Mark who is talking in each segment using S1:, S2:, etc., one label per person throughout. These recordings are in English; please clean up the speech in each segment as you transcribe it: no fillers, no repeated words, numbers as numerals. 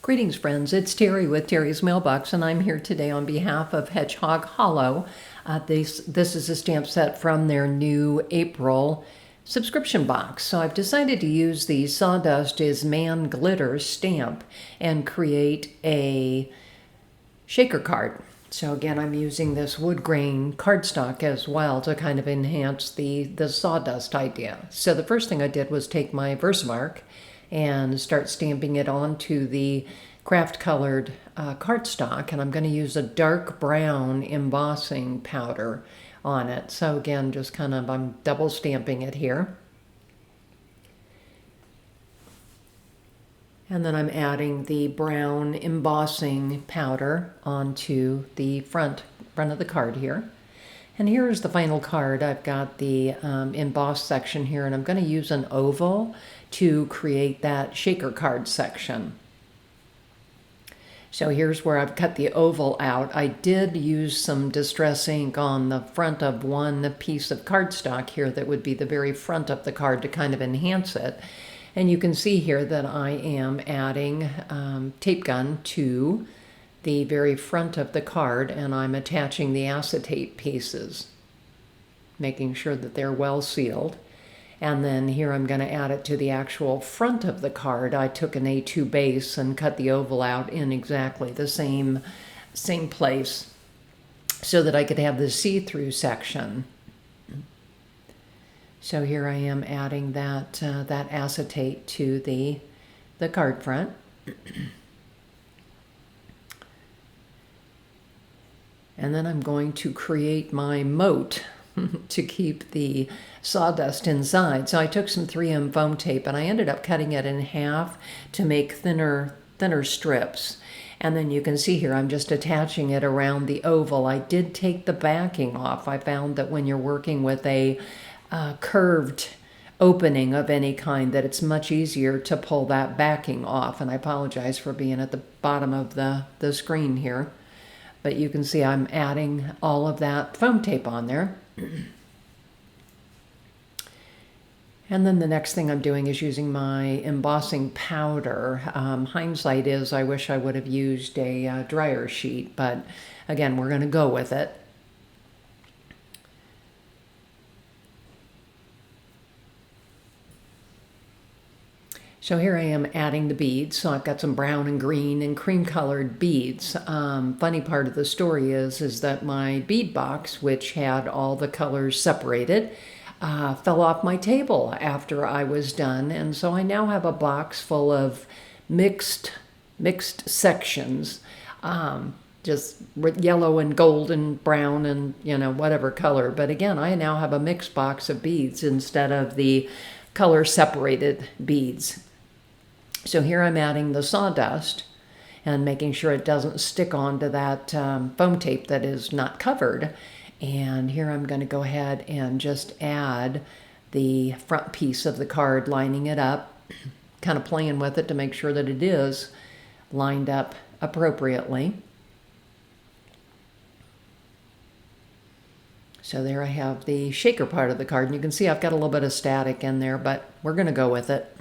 S1: Greetings, friends. It's Terry with Terry's Mailbox, and I'm here today on behalf of Hedgehog Hollow. This is a stamp set from their new April subscription box. So I've decided to use the Sawdust is Man Glitter stamp and create a shaker card. So again, I'm using this wood grain cardstock as well to kind of enhance the sawdust idea. So the first thing I did was take my Versamark and start stamping it onto the craft colored cardstock, and I'm going to use a dark brown embossing powder on it. So again, just kind of, I'm double stamping it here. And then I'm adding the brown embossing powder onto the front of the card here. And here's the final card. I've got the embossed section here, and I'm going to use an oval to create that shaker card section. So here's where I've cut the oval out. I did use some distress ink on the front of one piece of cardstock here that would be the very front of the card to kind of enhance it. And you can see here that I am adding tape gun to the very front of the card, and I'm attaching the acetate pieces, making sure that they're well sealed. And then here I'm going to add it to the actual front of the card. I took an A2 base and cut the oval out in exactly the same place so that I could have the see-through section. So here I am adding that acetate to the card front. And then I'm going to create my moat to keep the sawdust inside. So I took some 3M foam tape and I ended up cutting it in half to make thinner strips. And then you can see here I'm just attaching it around the oval. I did take the backing off. I found that when you're working with a curved opening of any kind, that it's much easier to pull that backing off. And I apologize for being at the bottom of the screen here. But you can see I'm adding all of that foam tape on there. And then the next thing I'm doing is using my embossing powder. Hindsight is I wish I would have used a dryer sheet, but again, we're going to go with it. So here I am adding the beads. So I've got some brown and green and cream colored beads. Funny part of the story is that my bead box, which had all the colors separated, fell off my table after I was done. And so I now have a box full of mixed sections, just yellow and gold and brown and, whatever color. But again, I now have a mixed box of beads instead of the color separated beads. So here I'm adding the sawdust and making sure it doesn't stick onto that foam tape that is not covered. And here I'm going to go ahead and just add the front piece of the card, lining it up, kind of playing with it to make sure that it is lined up appropriately. So there I have the shaker part of the card. And you can see I've got a little bit of static in there, but we're going to go with it.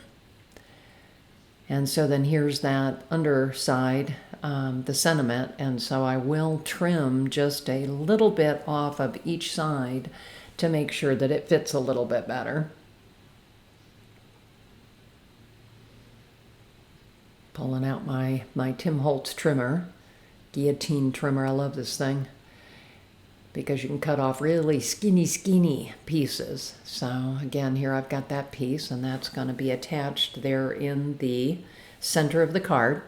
S1: And so then here's that underside, the sentiment. And so I will trim just a little bit off of each side to make sure that it fits a little bit better. Pulling out my Tim Holtz trimmer, guillotine trimmer. I love this thing, because you can cut off really skinny pieces. So again, here I've got that piece, and that's going to be attached there in the center of the card.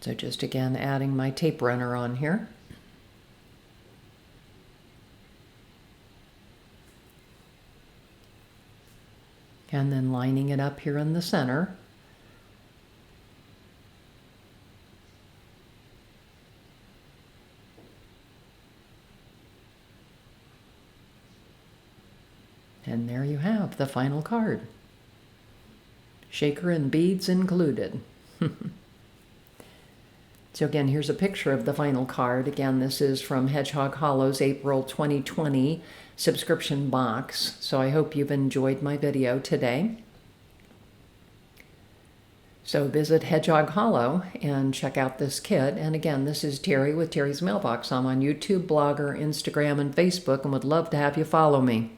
S1: So just again, adding my tape runner on here. And then lining it up here in the center. And there you have the final card. Shaker and beads included. So again, here's a picture of the final card. Again, this is from Hedgehog Hollow's April 2020 subscription box. So I hope you've enjoyed my video today. So visit Hedgehog Hollow and check out this kit. And again, this is Terry with Terry's Mailbox. I'm on YouTube, Blogger, Instagram, and Facebook, and would love to have you follow me.